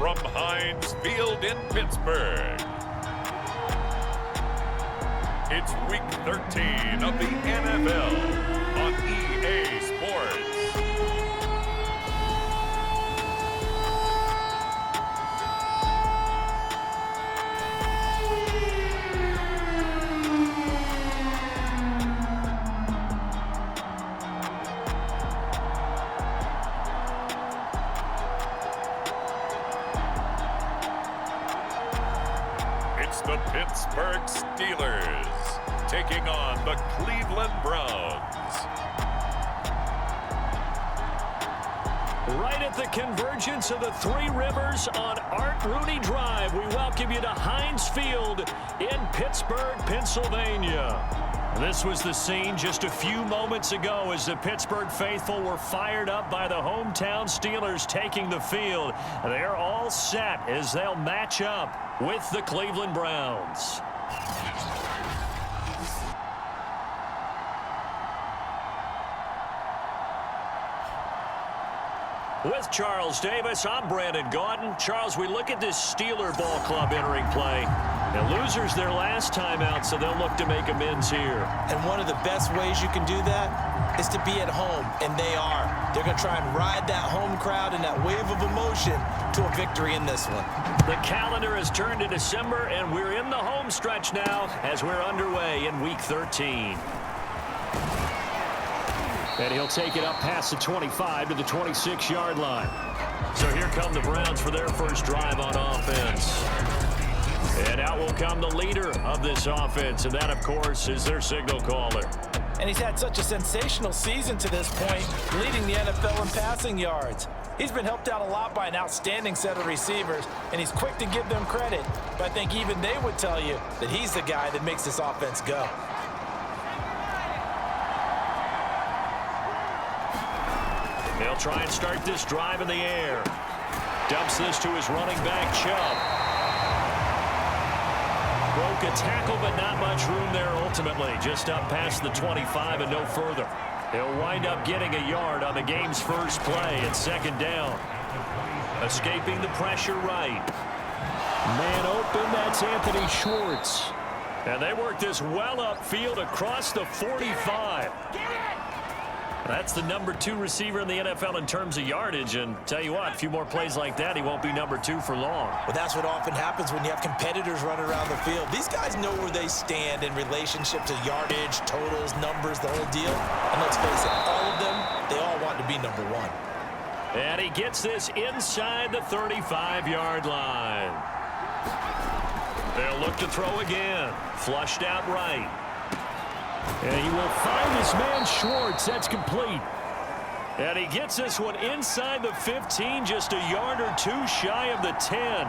from Heinz Field in Pittsburgh. It's Week 13 of the NFL on EA Sports. It's the Pittsburgh Steelers taking on the Cleveland Browns. Right at the convergence of the Three Rivers on Art Rooney Drive, we welcome you to Heinz Field in Pittsburgh, Pennsylvania. This was the scene just a few moments ago as the Pittsburgh faithful were fired up by the hometown Steelers taking the field. They're all set as they'll match up with the Cleveland Browns. With Charles Davis, I'm Brandon Gaudin. Charles, we look at this Steeler ball club entering play. Now, losers their last time out, so they'll look to make amends here. And one of the best ways you can do that is to be at home, and they are. They're going to try and ride that home crowd and that wave of emotion to a victory in this one. The calendar has turned to December, and we're in the home stretch now as we're underway in Week 13. And he'll take it up past the 25 to the 26-yard line. So here come the Browns for their first drive on offense. And out will come the leader of this offense, and that, of course, is their signal caller. And he's had such a sensational season to this point, leading the NFL in passing yards. He's been helped out a lot by an outstanding set of receivers, and he's quick to give them credit. But I think even they would tell you that he's the guy that makes this offense go. They'll try and start this drive in the air. Dumps this to his running back, Chubb. Broke a tackle, but not much room there ultimately. Just up past the 25 and no further. He'll wind up getting a yard on the game's first play at second down. Escaping the pressure right. Man open, that's Anthony Schwartz. And they work this well upfield across the 45. That's the number 2 receiver in the NFL in terms of yardage. And tell you what, a few more plays like that, he won't be number 2 for long. Well, that's what often happens when you have competitors running around the field. These guys know where they stand in relationship to yardage, totals, numbers, the whole deal. And let's face it, all of them, they all want to be number 1. And he gets this inside the 35-yard line. They'll look to throw again. Flushed out right. And he will find his man Schwartz. That's complete. And he gets this one inside the 15, just a yard or 2 shy of the 10.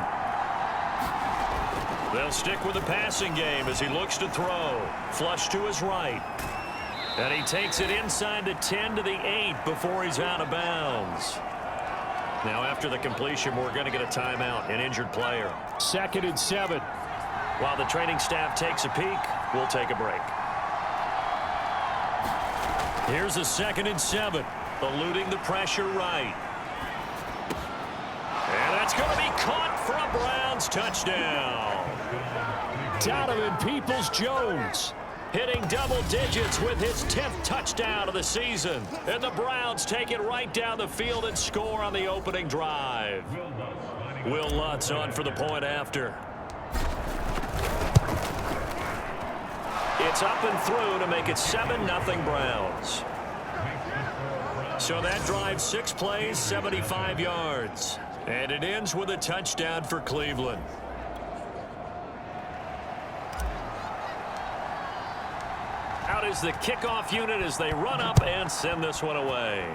They'll stick with the passing game as he looks to throw. Flush to his right. And he takes it inside the 10 to the 8 before he's out of bounds. Now after the completion, we're going to get a timeout, an injured player. 2nd and 7. While the training staff takes a peek, we'll take a break. Here's a 2nd and 7, eluding the pressure right. And that's going to be caught for a Browns touchdown. Donovan Peoples-Jones hitting double digits with his 10th touchdown of the season. And the Browns take it right down the field and score on the opening drive. Will Lutz on for the point after. It's up and through to make it 7-0 Browns. So that drive, 6 plays, 75 yards. And it ends with a touchdown for Cleveland. Out is the kickoff unit as they run up and send this one away.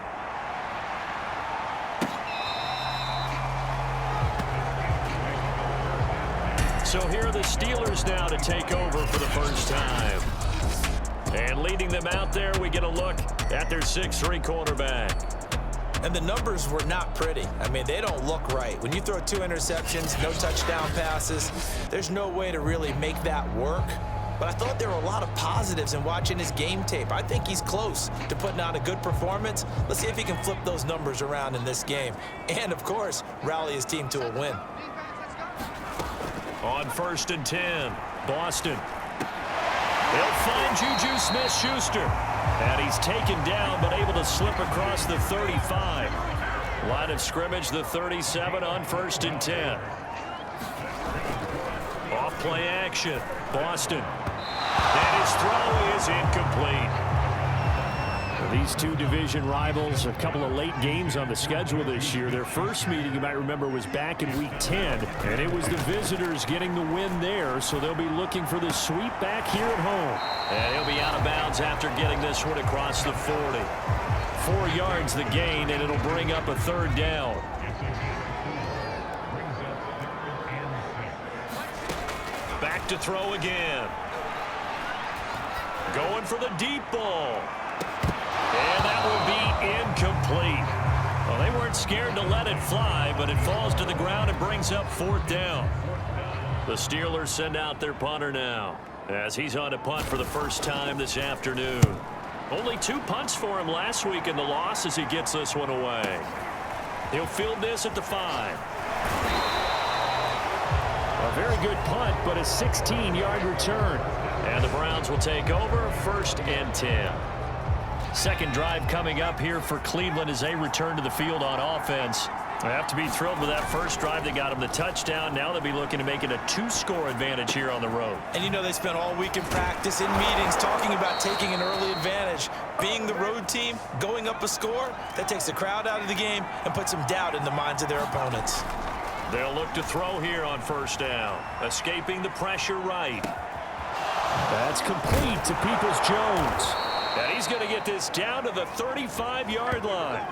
So here are the Steelers now to take over for the first time. And leading them out there, we get a look at their 6'3" quarterback. And the numbers were not pretty. I mean, they don't look right. When you throw 2 interceptions, no touchdown passes, there's no way to really make that work. but I thought there were a lot of positives in watching his game tape. I think he's close to putting on a good performance. Let's see if he can flip those numbers around in this game. And, of course, rally his team to a win. On 1st and 10, Boston. He'll find Juju Smith-Schuster. And he's taken down, but able to slip across the 35. Line of scrimmage, the 37 on 1st and 10. Off play action, Boston. And his throw is incomplete. These two division rivals, a couple of late games on the schedule this year. Their first meeting, you might remember, was back in Week 10, and it was the visitors getting the win there, so they'll be looking for the sweep back here at home. And he'll be out of bounds after getting this one across the 40. 4 yards the gain, and it'll bring up a 3rd down. Back to throw again. Going for the deep ball. And that will be incomplete. Well, they weren't scared to let it fly, but it falls to the ground and brings up 4th down. The Steelers send out their punter now, as he's on a punt for the first time this afternoon. Only 2 punts for him last week in the loss as he gets this one away. He'll field this at the 5. A very good punt, but a 16-yard return. And the Browns will take over 1st and 10. Second drive coming up here for Cleveland as they return to the field on offense. They have to be thrilled with that first drive. They got them the touchdown. Now they'll be looking to make it a 2-score advantage here on the road. And you know they spent all week in practice, in meetings, talking about taking an early advantage. Being the road team, going up a score, that takes the crowd out of the game and puts some doubt in the minds of their opponents. They'll look to throw here on 1st down. Escaping the pressure right. That's complete to Peoples-Jones. And he's going to get this down to the 35-yard line.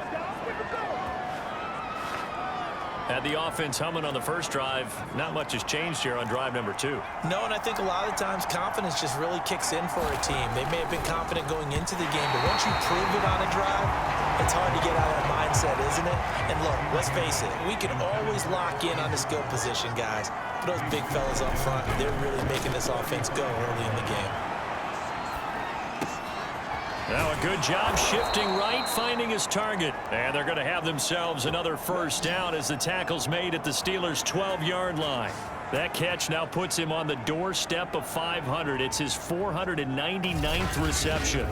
Had the offense humming on the first drive. Not much has changed here on drive number 2. No, and I think a lot of times confidence just really kicks in for a team. They may have been confident going into the game, but once you prove it on a drive, it's hard to get out of that mindset, isn't it? And look, let's face it, we can always lock in on the skill position, guys. But those big fellas up front, they're really making this offense go early in the game. Now a good job shifting right, finding his target. And they're going to have themselves another 1st down as the tackle's made at the Steelers' 12-yard line. That catch now puts him on the doorstep of 500. It's his 499th reception.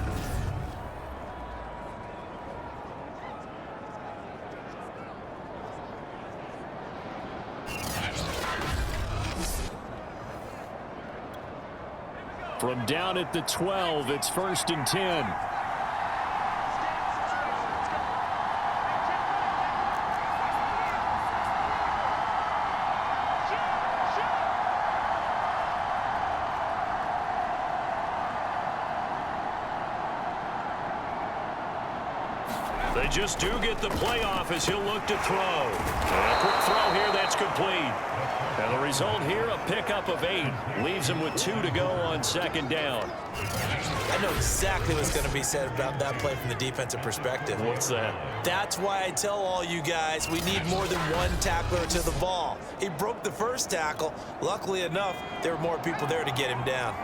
From down at the 12, it's 1st and 10. They just do get the playoff as he'll look to throw. And a quick throw here that's complete. And the result here, a pickup of 8. Leaves him with 2 to go on 2nd down. I know exactly what's going to be said about that play from the defensive perspective. What's that? That's why I tell all you guys we need more than one tackler to the ball. He broke the first tackle. Luckily enough, there were more people there to get him down.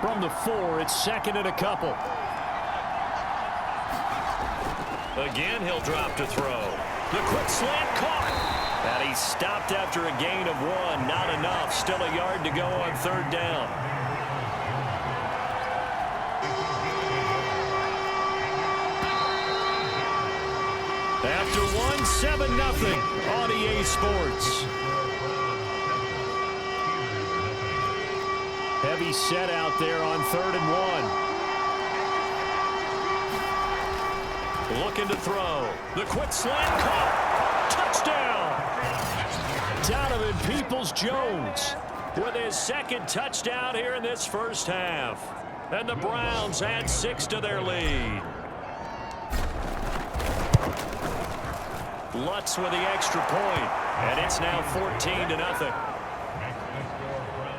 From the 4, it's 2nd and a couple. Again, he'll drop to throw. The quick slant caught. And he stopped after a gain of 1. Not enough. Still a yard to go on 3rd down. After 1, 7-0 on EA Sports. Heavy set out there on 3rd and 1. Looking to throw. The quick slant caught. Touchdown. Donovan Peoples-Jones with his 2nd touchdown here in this first half. And the Browns add 6 to their lead. Lutz with the extra point. And it's now 14-0.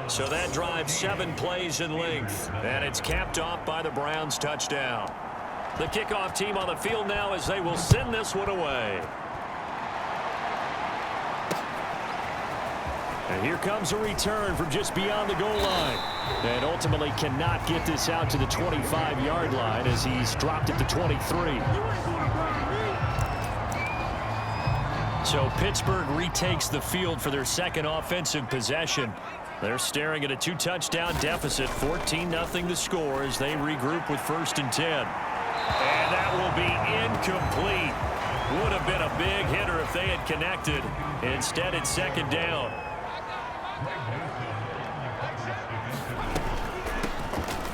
So that drive 7 plays in length. And it's capped off by the Browns touchdown. The kickoff team on the field now as they will send this one away. And here comes a return from just beyond the goal line. And ultimately cannot get this out to the 25-yard line as he's dropped at the 23. So Pittsburgh retakes the field for their second offensive possession. They're staring at a 2-touchdown deficit, 14-0 the score as they regroup with 1st and 10. And that will be incomplete. Would have been a big hitter if they had connected. Instead, it's 2nd down.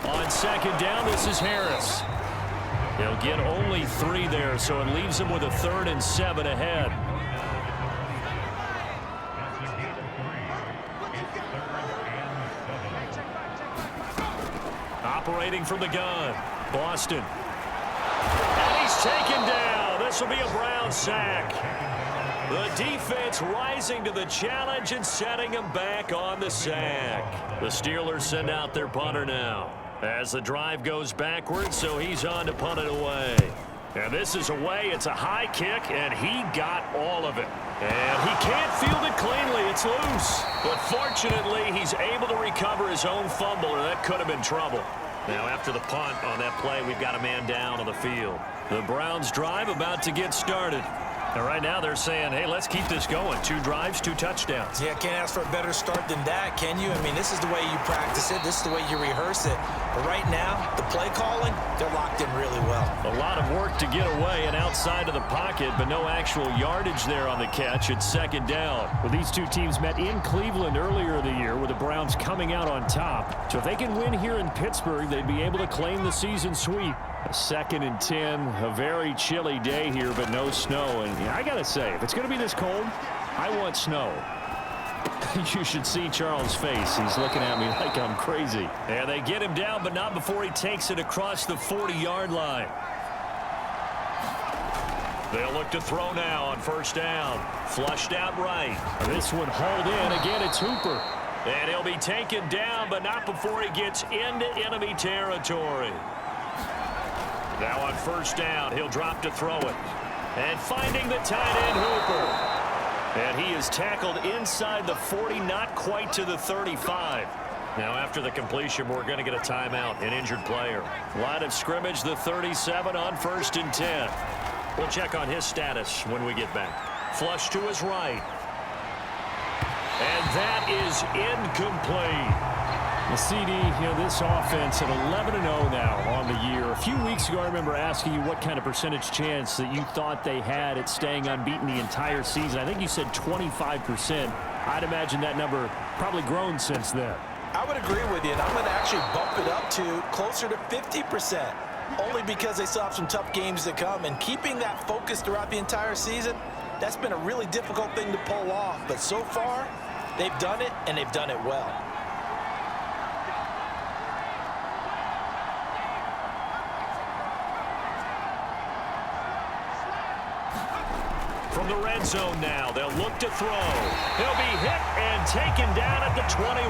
On 2nd down, this is Harris. They'll get only 3 there, so it leaves them with a 3rd and 7 ahead. Operating from the gun, Boston. And he's taken down. This will be a Brown sack. The defense rising to the challenge and setting him back on the sack. The Steelers send out their punter now as the drive goes backwards, so he's on to punt it away. And this is away. It's a high kick, and he got all of it. And he can't field it cleanly. It's loose. But fortunately, he's able to recover his own fumble, or that could have been trouble. Now, after the punt on that play, we've got a man down on the field. The Browns drive about to get started. And right now they're saying, hey, let's keep this going. 2 drives, 2 touchdowns. Yeah, can't ask for a better start than that, can you? I mean, this is the way you practice it. This is the way you rehearse it. But right now, the play calling, they're locked in really well. A lot of work to get away and outside of the pocket, but no actual yardage there on the catch. It's 2nd down. Well, these two teams met in Cleveland earlier in the year with the Browns coming out on top. So if they can win here in Pittsburgh, they'd be able to claim the season sweep. A 2nd and 10, a very chilly day here, but no snow. And I got to say, if it's going to be this cold, I want snow. You should see Charles' face. He's looking at me like I'm crazy. And they get him down, but not before he takes it across the 40-yard line. They'll look to throw now on 1st down. Flushed out right. This one hauled in. Again, it's Hooper. And he'll be taken down, but not before he gets into enemy territory. Now on 1st down, he'll drop to throw it. And finding the tight end, Hooper. And he is tackled inside the 40, not quite to the 35. Now after the completion, we're going to get a timeout, an injured player. Line of scrimmage, the 37 on 1st and 10. We'll check on his status when we get back. Flush to his right. And that is incomplete. The CD, this offense at 11-0 now on the year. A few weeks ago, I remember asking you what kind of percentage chance that you thought they had at staying unbeaten the entire season. I think you said 25%. I'd imagine that number probably grown since then. I would agree with you, and I'm going to actually bump it up to closer to 50%, only because they still have some tough games to come. And keeping that focus throughout the entire season, that's been a really difficult thing to pull off. But so far, they've done it, and they've done it well. From the red zone now, they'll look to throw. He'll be hit and taken down at the 21.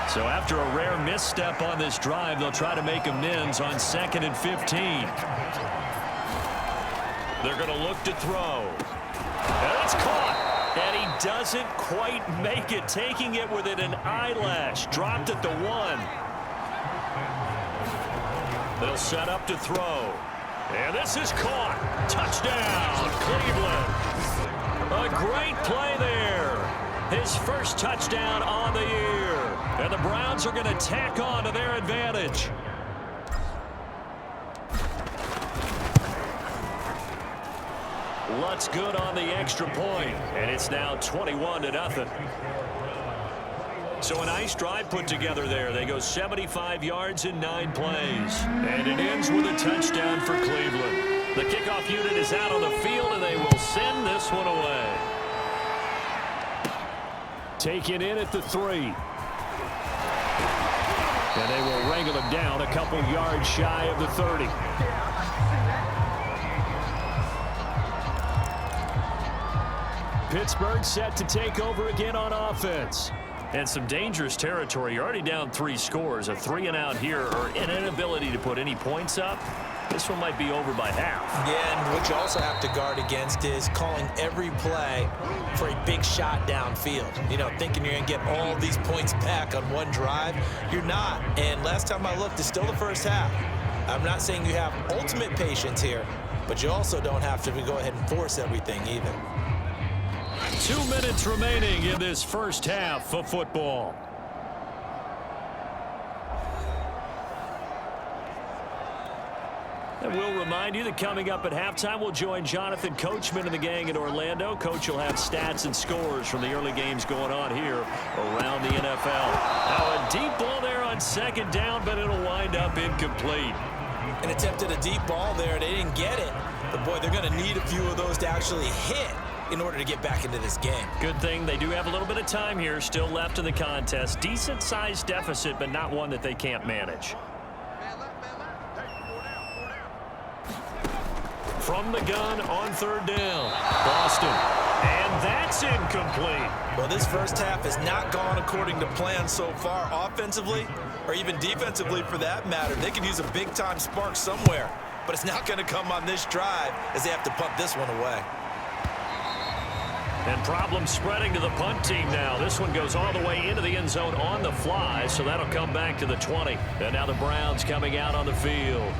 So after a rare misstep on this drive, they'll try to make amends on 2nd and 15. They're going to look to throw. And it's caught. And he doesn't quite make it, taking it within an eyelash. Dropped at the 1. They'll set up to throw. And this is caught. Touchdown, Cleveland. A great play there. His first touchdown on the year. And the Browns are going to tack on to their advantage. Lutz good on the extra point. And it's now 21-0. So a nice drive put together there. They go 75 yards in 9 plays. And it ends with a touchdown for Cleveland. The kickoff unit is out on the field, and they will send this one away. Taken in at the 3. And they will wrangle him down a couple yards shy of the 30. Pittsburgh set to take over again on offense. And some dangerous territory. You're already down 3 scores. A 3-and-out here, or an inability to put any points up. this one might be over by half. Yeah, and what you also have to guard against is calling every play for a big shot downfield. You know, thinking you're going to get all these points back on one drive. You're not. And last time I looked, it's still the first half. I'm not saying you have ultimate patience here, but you also don't have to go ahead and force everything either. 2 minutes remaining in this first half of football. And we'll remind you that coming up at halftime, we'll join Jonathan Coachman and the gang in Orlando. Coach will have stats and scores from the early games going on here around the NFL. Now a deep ball there on second down, but it'll wind up incomplete. An attempt at a deep ball there. They didn't get it. But, boy, they're going to need a few of those to actually hit in order to get back into this game. Good thing they do have a little bit of time here still left in the contest. Decent-sized deficit, but not one that they can't manage. From the gun on third down, Boston. And that's incomplete. Well, this first half has not gone according to plan so far offensively or even defensively for that matter. They could use a big-time spark somewhere, but it's not going to come on this drive as they have to punt this one away. And problems spreading to the punt team now. This one goes all the way into the end zone on the fly, so that'll come back to the 20. And now the Browns coming out on the field.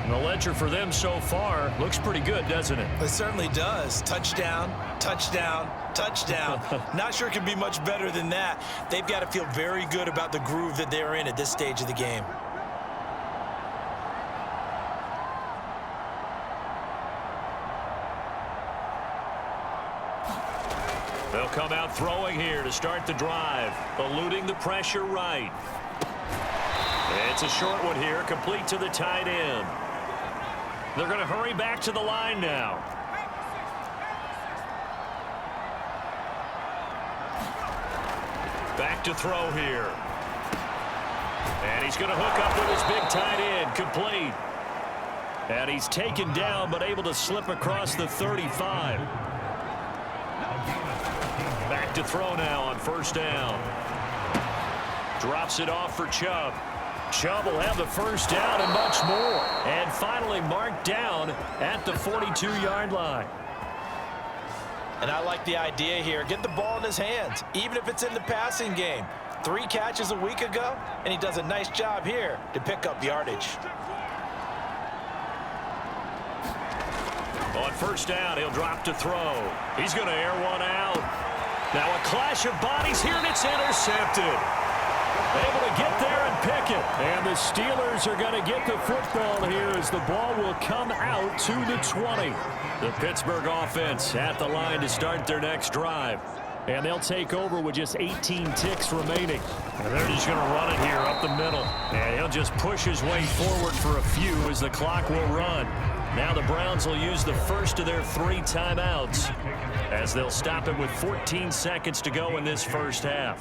And the ledger for them so far looks pretty good, doesn't it? It certainly does. Touchdown, touchdown, touchdown. Not sure it can be much better than that. They've got to feel very good about the groove that they're in at this stage of the game. They'll come out throwing here to start the drive, eluding the pressure right. It's a short one here, complete to the tight end. They're going to hurry back to the line now. Back to throw here. And he's going to hook up with his big tight end, complete. And he's taken down, but able to slip across the 35. Back to throw now on first down. Drops it off for Chubb. Chubb will have the first down and much more. And finally marked down at the 42-yard line. And I like the idea here. Get the ball in his hands, even if it's in the passing game. 3 catches a week ago, and he does a nice job here to pick up yardage. On first down, he'll drop to throw. He's going to air one out. Now a clash of bodies here, and it's intercepted. Able to get there and pick it. And the Steelers are going to get the football here as the ball will come out to the 20. The Pittsburgh offense at the line to start their next drive. And they'll take over with just 18 ticks remaining. And they're just going to run it here up the middle. And he'll just push his way forward for a few as the clock will run. Now the Browns will use the first of their 3 timeouts as they'll stop it with 14 seconds to go in this first half.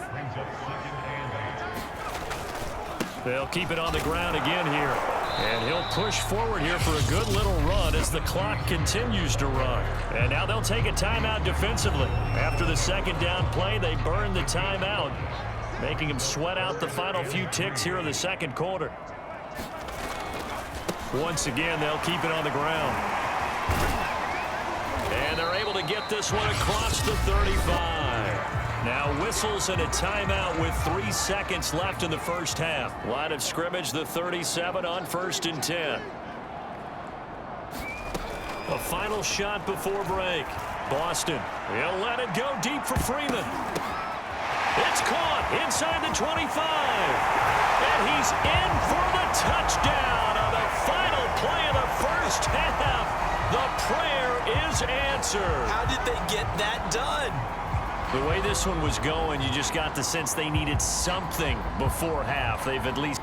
They'll keep it on the ground again here. And he'll push forward here for a good little run as the clock continues to run. And now they'll take a timeout defensively. After the second down play, they burn the timeout, making them sweat out the final few ticks here in the second quarter. Once again, they'll keep it on the ground. And they're able to get this one across the 35. Now whistles and a timeout with 3 seconds left in the first half. Line of scrimmage, the 37 on 1st and 10. A final shot before break. Boston, he'll let it go deep for Freeman. It's caught inside the 25. And he's in for the touchdown on the final play of the first half. The prayer is answered. How did they get that done? The way this one was going, you just got the sense they needed something before half. They've at least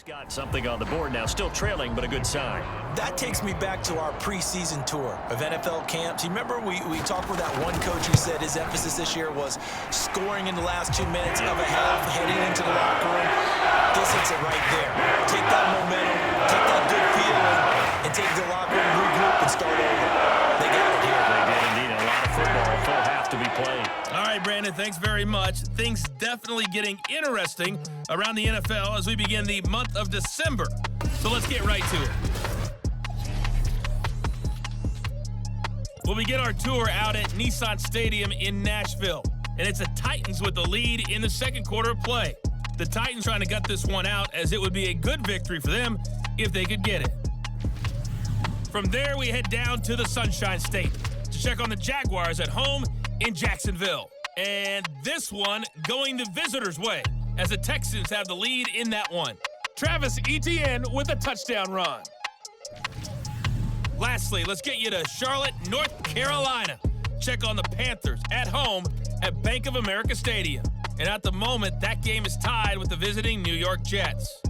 He's got something on the board now, still trailing, but a good sign. That takes me back to our preseason tour of NFL camps. You remember we talked with that one coach who said his emphasis this year was scoring in the last 2 minutes of a half, heading into the locker room. This hits it right there. Take that momentum, take that good feeling, and take the locker room, regroup, and start over. They got it here. They did indeed. A lot of football, a full half to be played. All right, Brandon, thanks very much. Things definitely getting interesting around the NFL as we begin the month of December. So let's get right to it. We'll begin our tour out at Nissan Stadium in Nashville. And it's the Titans with the lead in the second quarter of play. The Titans trying to gut this one out as it would be a good victory for them if they could get it. From there, we head down to the Sunshine State to check on the Jaguars at home in Jacksonville. And this one going the visitors' way as the Texans have the lead in that one. Travis Etienne with a touchdown run. Lastly, let's get you to Charlotte, North Carolina. Check on the Panthers at home at Bank of America Stadium. And at the moment, that game is tied with the visiting New York Jets.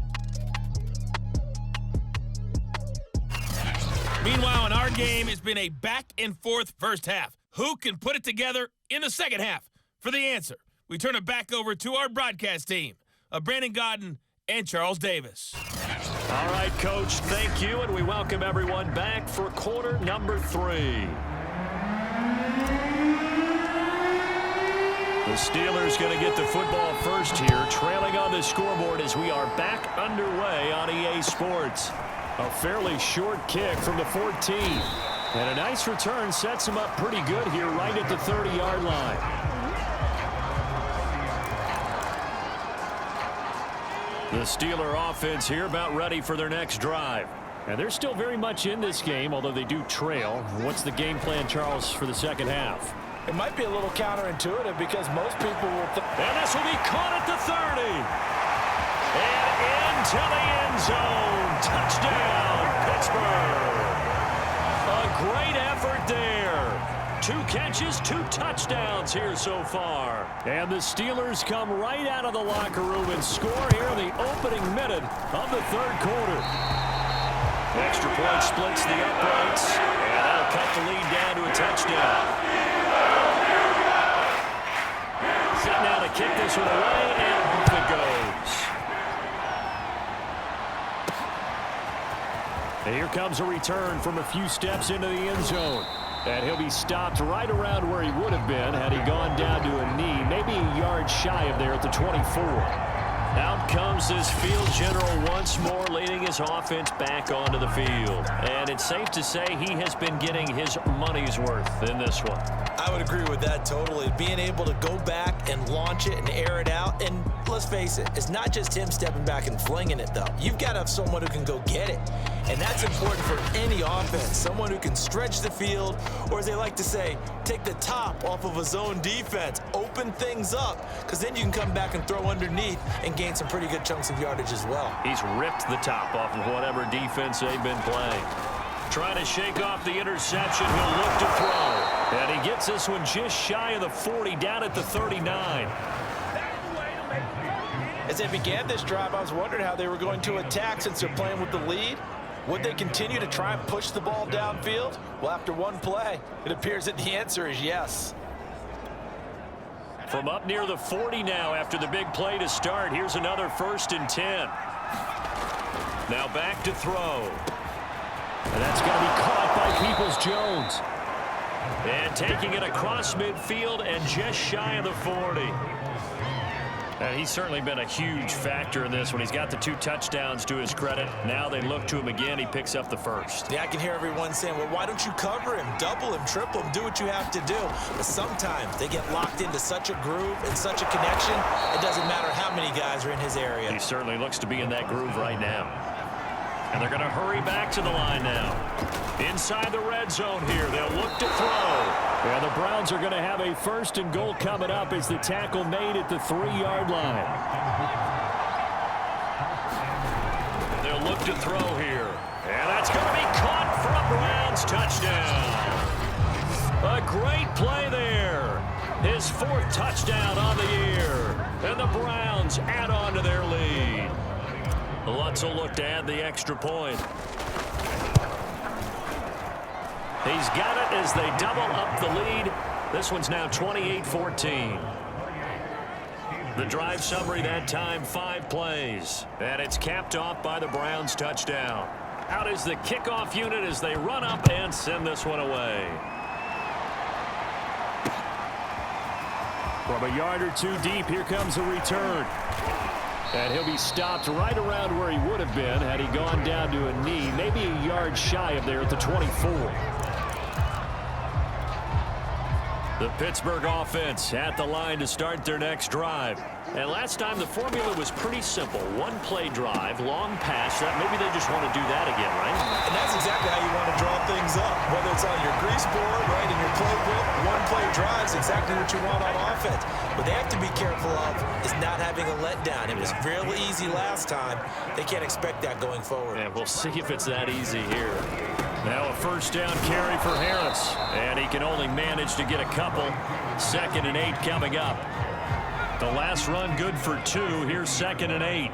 Meanwhile, in our game, it's been a back-and-forth first half. Who can put it together in the second half? For the answer, we turn it back over to our broadcast team of Brandon Godden and Charles Davis. All right, Coach, thank you, and we welcome everyone back for quarter number 3. The Steelers going to get the football first here, trailing on the scoreboard as we are back underway on EA Sports. A fairly short kick from the 14. And a nice return sets him up pretty good here right at the 30-yard line. The Steeler offense here about ready for their next drive. And they're still very much in this game, although they do trail. What's the game plan, Charles, for the second half? It might be a little counterintuitive because most people will think. And this will be caught at the 30. And into the end zone. Touchdown, Pittsburgh. A great effort there. 2 catches, 2 touchdowns here so far. And the Steelers come right out of the locker room and score here in the opening minute of the third quarter. Extra point splits the uprights, and that'll cut the lead down to a touchdown. Set now to kick this one away, and off it goes. And here comes a return from a few steps into the end zone. And he'll be stopped right around where he would have been had he gone down to a knee, maybe a yard shy of there at the 24. Out comes this field general once more, leading his offense back onto the field. And it's safe to say he has been getting his money's worth in this one. I would agree with that totally. Being able to go back and launch it and air it out. And let's face it, it's not just him stepping back and flinging it, though. You've got to have someone who can go get it. And that's important for any offense. Someone who can stretch the field, or as they like to say, take the top off of a zone defense, open things up, because then you can come back and throw underneath and gain some pretty good chunks of yardage as well. He's ripped the top off of whatever defense they've been playing. Trying to shake off the interception. He'll look to throw. And he gets this one just shy of the 40, down at the 39. As they began this drive, I was wondering how they were going to attack since they're playing with the lead. Would they continue to try and push the ball downfield? Well, after one play, it appears that the answer is yes. From up near the 40 now after the big play to start. Here's another 1st and 10. Now back to throw. And that's going to be caught by Peoples-Jones. And taking it across midfield and just shy of the 40. And he's certainly been a huge factor in this one. He's got the 2 touchdowns to his credit. Now they look to him again. He picks up the first. Yeah, I can hear everyone saying, well, why don't you cover him, double him, triple him, do what you have to do. But sometimes they get locked into such a groove and such a connection, it doesn't matter how many guys are in his area. He certainly looks to be in that groove right now. And they're going to hurry back to the line now. Inside the red zone here, they'll look to throw. And the Browns are going to have a 1st and goal coming up as the tackle made at the 3-yard line. They'll look to throw here. And that's going to be caught for a Browns touchdown. A great play there. His 4th touchdown on the year. And the Browns add on to their lead. Lutz will look to add the extra point. He's got it as they double up the lead. This one's now 28-14. The drive summary that time, 5 plays. And it's capped off by the Browns touchdown. Out is the kickoff unit as they run up and send this one away. From a yard or two deep, here comes a return. And he'll be stopped right around where he would have been had he gone down to a knee, maybe a yard shy of there at the 24. The Pittsburgh offense at the line to start their next drive. And last time the formula was pretty simple. 1-play drive, long pass. That maybe they just want to do that again, right? And that's exactly how you want to draw things up. Whether it's on your grease board, right, in your playbook, 1-play drives, exactly what you want on offense. What they have to be careful of is not having a letdown. It was real easy last time. They can't expect that going forward. And we'll see if it's that easy here. Now a first down carry for Harris. And he can only manage to get a couple. 2nd and 8 coming up. The last run good for 2. Here's 2nd and 8.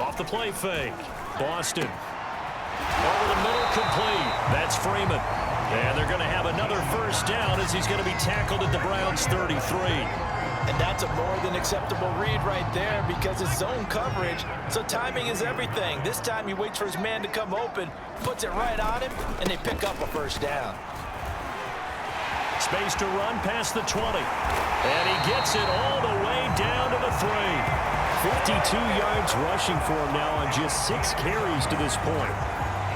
Off the play fake. Boston. Over the middle, complete. That's Freeman. And they're going to have another first down as he's going to be tackled at the Browns' 33. And that's a more than acceptable read right there because it's zone coverage, so timing is everything. This time he waits for his man to come open, puts it right on him, and they pick up a first down. Space to run past the 20. And he gets it all the way down to the 3. 52 yards rushing for him now on just 6 carries to this point.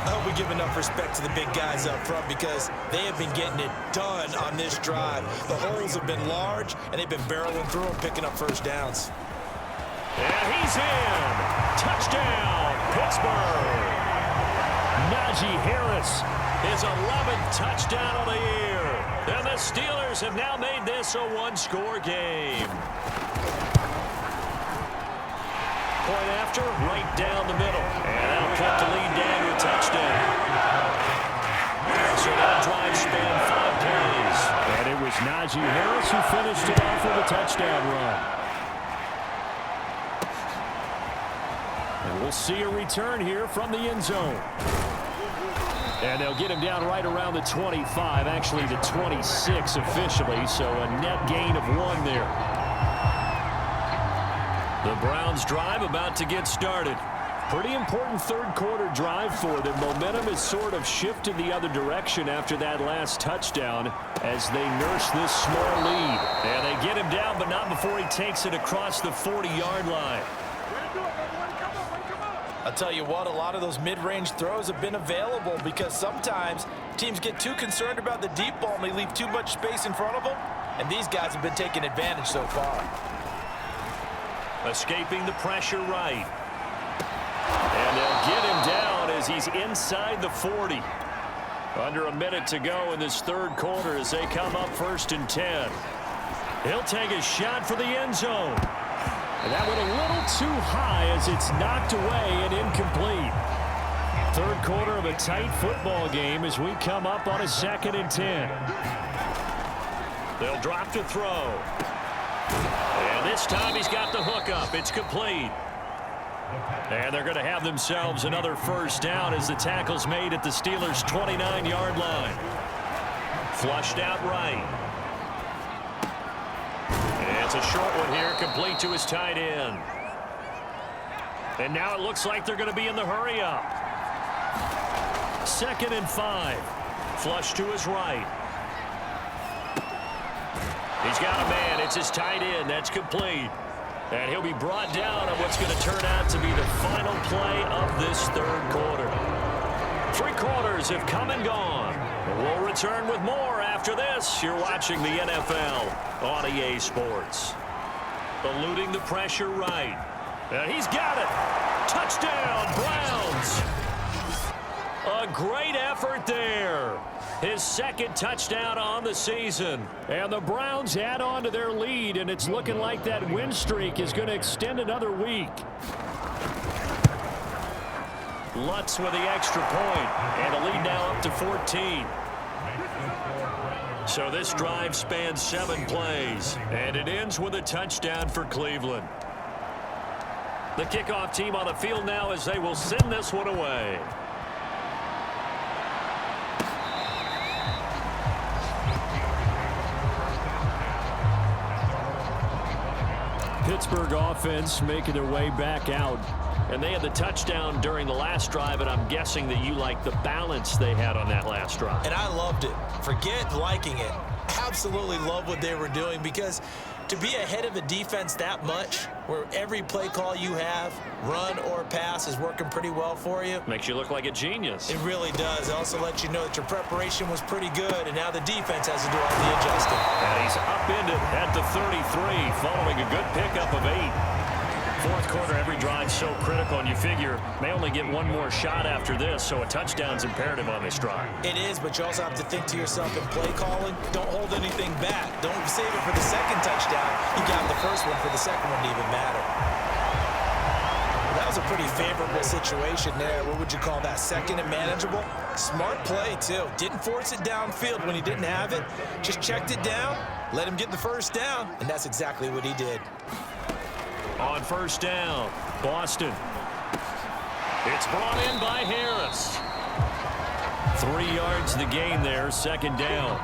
I hope we give enough respect to the big guys up front because they have been getting it done on this drive. The holes have been large, and they've been barreling through them, picking up first downs. And he's in. Touchdown, Pittsburgh. Najee Harris, his 11th touchdown of the year. And the Steelers have now made this a 1-score game. Point after, right down the middle. And that'll cut the lead down to a touchdown. So that drive spanned 5 plays. And it was Najee Harris who finished it off with a touchdown run. And we'll see a return here from the end zone. And they'll get him down right around the 25, actually the 26 officially, so a net gain of 1 there. The Browns drive about to get started. Pretty important third-quarter drive for them. Momentum has sort of shifted the other direction after that last touchdown as they nurse this small lead. And they get him down, but not before he takes it across the 40-yard line. I'll tell you what, a lot of those mid-range throws have been available because sometimes teams get too concerned about the deep ball and they leave too much space in front of them, and these guys have been taking advantage so far. Escaping the pressure right. And they'll get him down as he's inside the 40. Under a minute to go in this third quarter as they come up 1st and 10. He'll take a shot for the end zone. And that went a little too high as it's knocked away and incomplete. Third quarter of a tight football game as we come up on a 2nd and 10. They'll drop to throw. And this time he's got the hook up. It's complete. And they're going to have themselves another first down as the tackle's made at the Steelers' 29-yard line. Flushed out right. And it's a short one here, complete to his tight end. And now it looks like they're going to be in the hurry up. 2nd and 5. Flush to his right. He's got a man. It's his tight end. That's complete. And he'll be brought down on what's going to turn out to be the final play of this third quarter. 3 quarters have come and gone. And we'll return with more after this. You're watching the NFL on EA Sports. Eluding the pressure right. And he's got it. Touchdown, Browns. A great effort there. His 2nd touchdown on the season. And the Browns add on to their lead, and it's looking like that win streak is going to extend another week. Lutz with the extra point, and a lead now up to 14. So this drive spans 7 plays, and it ends with a touchdown for Cleveland. The kickoff team on the field now as they will send this one away. Pittsburgh offense making their way back out. And they had the touchdown during the last drive, and I'm guessing that you like the balance they had on that last drive. And I loved it. Forget liking it. Absolutely love what they were doing, because to be ahead of a defense that much, where every play call you have, run or pass, is working pretty well for you. Makes you look like a genius. It really does. It also lets you know that your preparation was pretty good, and now the defense has to do all the adjusting. And he's upended at the 33, following a good pickup of 8. Fourth quarter, every drive so critical, and you figure may only get one more shot after this, so a touchdown's imperative on this drive. It is, but you also have to think to yourself in play calling, don't hold anything back. Don't save it for the second touchdown. You got the first one for the second one to even matter. That was a pretty favorable situation there. What would you call that? Second and manageable? Smart play, too. Didn't force it downfield when he didn't have it. Just checked it down, let him get the first down, and that's exactly what he did. On first down, Boston. It's brought in by Harris. 3 yards the gain there, second down.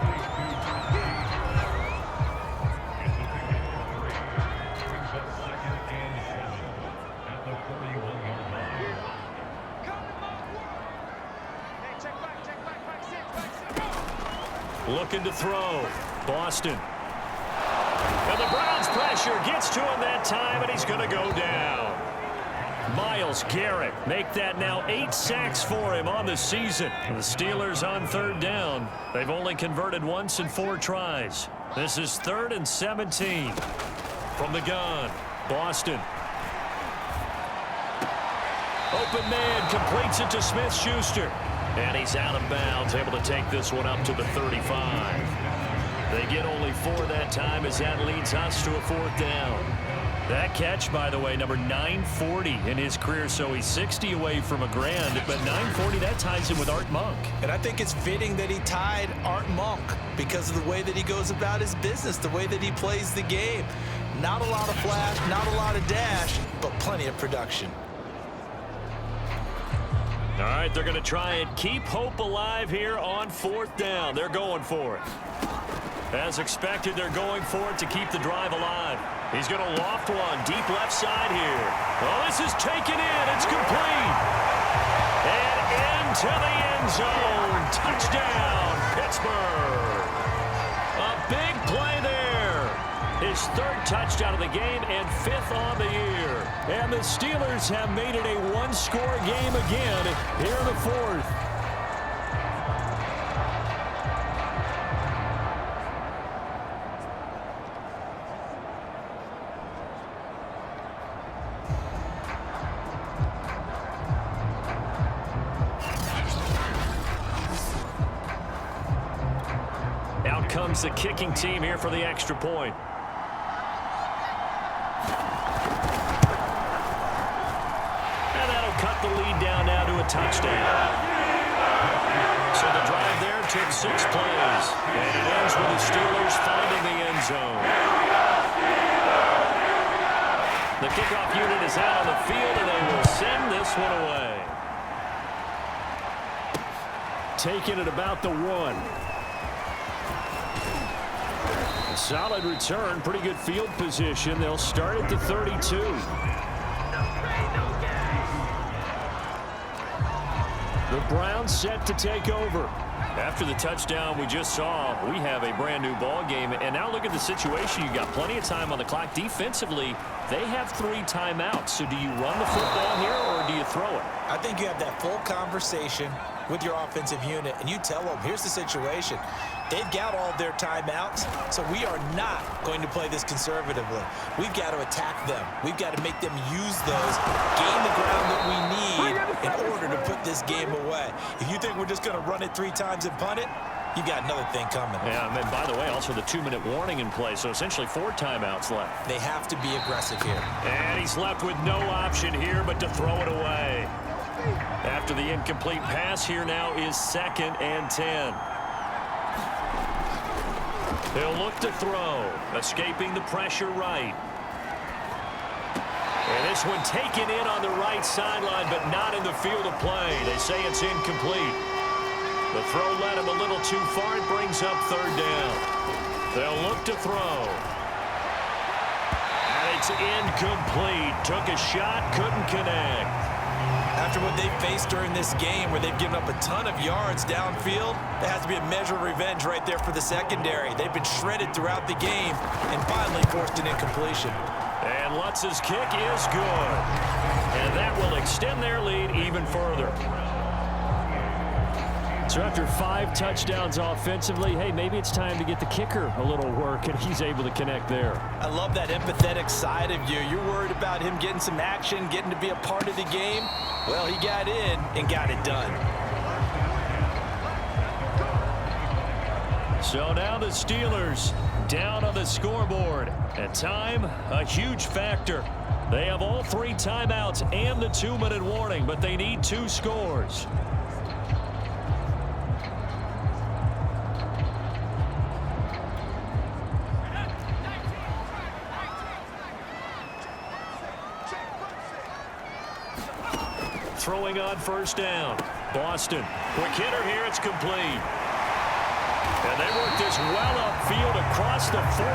Looking to throw, Boston. And the Browns pressure gets to him that time, and he's going to go down. Myles Garrett make that now 8 sacks for him on the season. And the Steelers on third down. They've only converted once in 4 tries. This is 3rd and 17. From the gun, Boston. Open man completes it to Smith-Schuster. And he's out of bounds, able to take this one up to the 35. They get only 4 that time as that leads us to a 4th down. That catch, by the way, number 940 in his career, so he's 60 away from a grand, but 940, that ties him with Art Monk. And I think it's fitting that he tied Art Monk because of the way that he goes about his business, the way that he plays the game. Not a lot of flash, not a lot of dash, but plenty of production. All right, they're going to try and keep hope alive here on 4th down. They're going for it. As expected, they're going for it to keep the drive alive. He's going to loft one deep left side here. Oh, this is taken in. It's complete. And into the end zone. Touchdown, Pittsburgh. A big play there. His 3rd touchdown of the game and 5th on the year. And the Steelers have made it a 1-score game again here in the 4th. Out comes the kicking team here for the extra point. And that'll cut the lead down now to a touchdown. So the drive there took 6 plays. And it ends with the Steelers finding the end zone. The kickoff unit is out on the field, and they will send this one away. Taking it about the 1. A solid return, pretty good field position. They'll start at the 32. The Browns set to take over. After the touchdown we just saw, we have a brand new ball game. And now look at the situation. You got plenty of time on the clock. Defensively, they have 3 timeouts. So do you run the football here or do you throw it? I think you have that full conversation with your offensive unit, and you tell them, here's the situation. They've got all their timeouts, so we are not going to play this conservatively. We've got to attack them. We've got to make them use those, gain the ground that we need in order to put this game away. If you think we're just going to run it 3 times and punt it, you got another thing coming. Yeah, and by the way, also the 2-minute warning in play, so essentially 4 timeouts left. They have to be aggressive here. And he's left with no option here but to throw it away. After the incomplete pass, here now is 2nd and 10. He'll look to throw, escaping the pressure right. And this one taken in on the right sideline, but not in the field of play. They say it's incomplete. The throw led him a little too far. It brings up third down. They'll look to throw. And it's incomplete. Took a shot, couldn't connect. After what they faced during this game where they've given up a ton of yards downfield, there has to be a measure of revenge right there for the secondary. They've been shredded throughout the game and finally forced an incompletion. And Lutz's kick is good. And that will extend their lead even further. So after 5 touchdowns offensively, hey, maybe it's time to get the kicker a little work, and he's able to connect there. I love that empathetic side of you. You're worried about him getting some action, getting to be a part of the game. Well, he got in and got it done. So now the Steelers down on the scoreboard. And time, a huge factor. They have all 3 timeouts and the 2-minute warning, but they need 2 scores. Throwing on first down. Boston. Quick hitter here. It's complete. And they work this well upfield across the 45.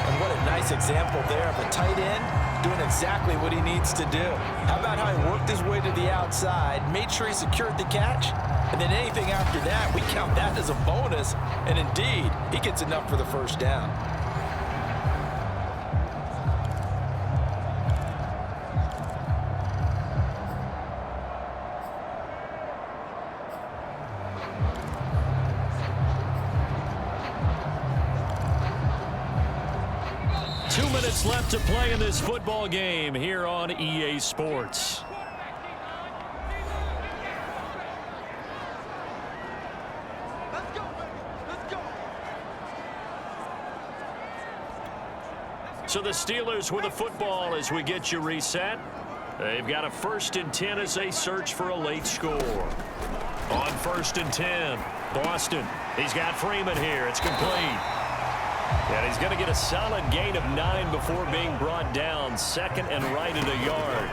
And what a nice example there of a tight end doing exactly what he needs to do. How about how he worked his way to the outside, made sure he secured the catch, and then anything after that, we count that as a bonus. And indeed, he gets enough for the first down. Left to play in this football game here on EA Sports. So the Steelers with the football as we get you reset. They've got a 1st and 10 as they search for a late score. On 1st and 10, Boston. He's got Freeman here. It's complete. And he's going to get a solid gain of 9 before being brought down. 2nd and right at a yard.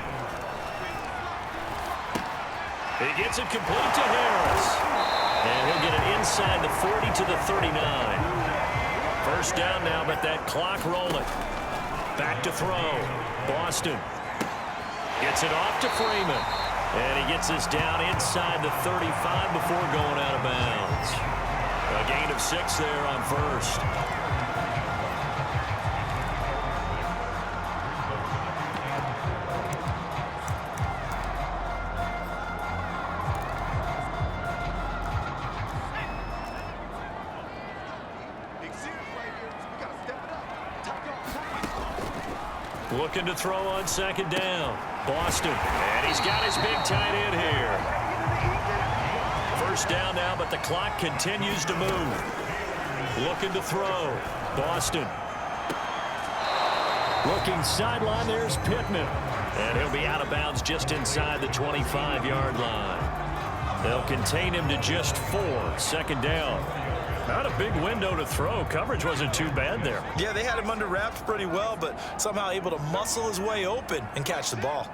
He gets it complete to Harris. And he'll get it inside the 40 to the 39. First down now, but that clock rolling. Back to throw. Boston gets it off to Freeman. And he gets this down inside the 35 before going out of bounds. A gain of 6 there on first. Looking to throw on 2nd down. Boston. And he's got his big tight end here. First down now, but the clock continues to move. Looking to throw. Boston. Looking sideline, there's Pittman. And he'll be out of bounds just inside the 25-yard line. They'll contain him to just 4. 2nd down. Not a big window to throw. Coverage wasn't too bad there. Yeah, they had him under wraps pretty well, but somehow able to muscle his way open and catch the ball.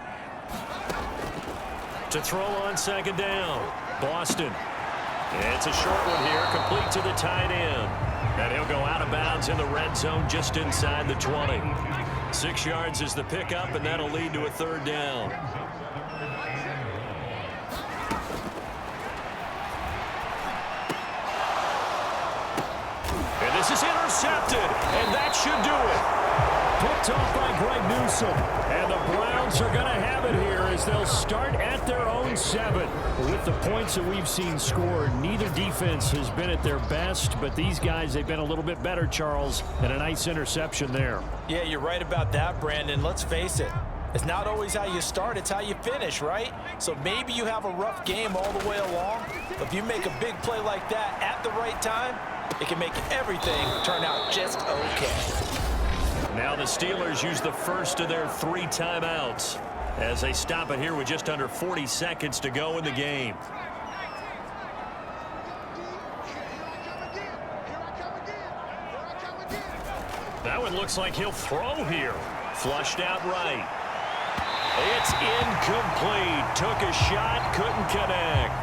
To throw on 2nd down. Boston. It's a short one here, complete to the tight end. And he'll go out of bounds in the red zone just inside the 20. 6 yards is the pickup, and that'll lead to a 3rd down. And this is intercepted, and that should do it. Picked off by Greg Newsome. And the Browns are going to have it here as they'll start at their own 7. With the points that we've seen scored, neither defense has been at their best, but these guys, they've been a little bit better, Charles, and a nice interception there. Yeah, you're right about that, Brandon. Let's face it. It's not always how you start, it's how you finish, right? So maybe you have a rough game all the way along, but if you make a big play like that at the right time, it can make everything turn out just okay. Now the Steelers use the first of their 3 timeouts as they stop it here with just under 40 seconds to go in the game. That one looks like he'll throw here. Flushed out right. It's incomplete. Took a shot, couldn't connect.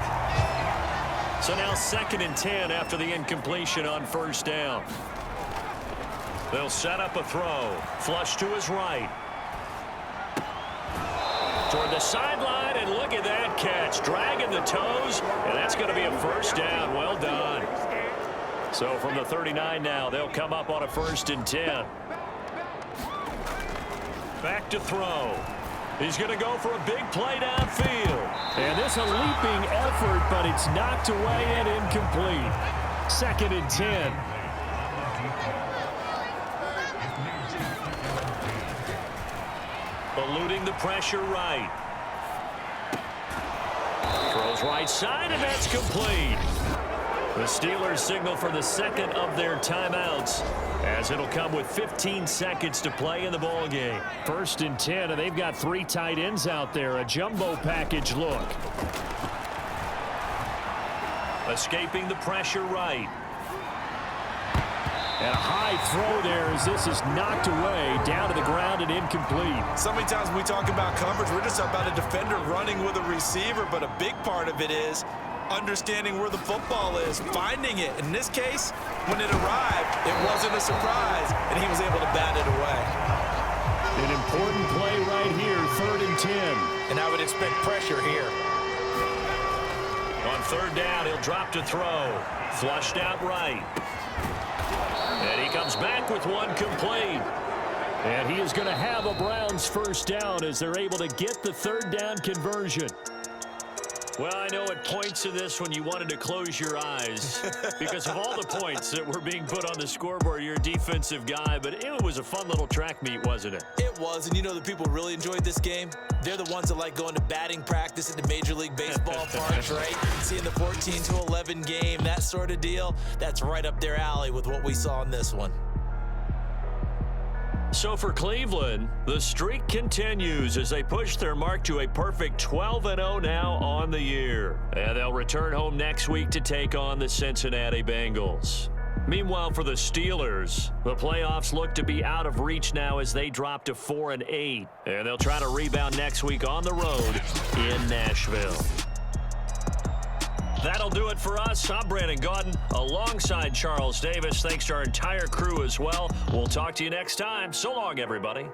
So now 2nd and 10 after the incompletion on 1st down. They'll set up a throw. Flush to his right. Toward the sideline, and look at that catch. Dragging the toes, and that's going to be a 1st down. Well done. So from the 39 now, they'll come up on a 1st and 10. Back to throw. He's going to go for a big play downfield. And this a leaping effort, but it's knocked away and incomplete. 2nd and 10. Eluding the pressure right. Throws right side, and that's complete. The Steelers signal for the 2nd of their timeouts, as it'll come with 15 seconds to play in the ball game. 1st and 10, and they've got 3 tight ends out there. A jumbo package look. Escaping the pressure right. And a high throw there as this is knocked away, down to the ground and incomplete. So many times when we talk about coverage, we're just about a defender running with a receiver, but a big part of it is understanding where the football is, finding it. In this case, when it arrived, it wasn't a surprise, and he was able to bat it away. An important play right here, 3rd and 10. And I would expect pressure here. On 3rd down, he'll drop to throw. Flushed out right. And he comes back with one complete. And he is going to have a Browns 1st down as they're able to get the 3rd down conversion. Well, I know at points in this when you wanted to close your eyes because of all the points that were being put on the scoreboard. You're a defensive guy, but it was a fun little track meet, wasn't it? It was, and you know the people really enjoyed this game? They're the ones that like going to batting practice at the Major League Baseball parks, right? Seeing the 14-11 game, that sort of deal, that's right up their alley with what we saw in this one. So for Cleveland, the streak continues as they push their mark to a perfect 12-0 now on the year. And they'll return home next week to take on the Cincinnati Bengals. Meanwhile, for the Steelers, the playoffs look to be out of reach now as they drop to 4-8. And they'll try to rebound next week on the road in Nashville. That'll do it for us. I'm Brandon Gaudin alongside Charles Davis. Thanks to our entire crew as well. We'll talk to you next time. So long, everybody.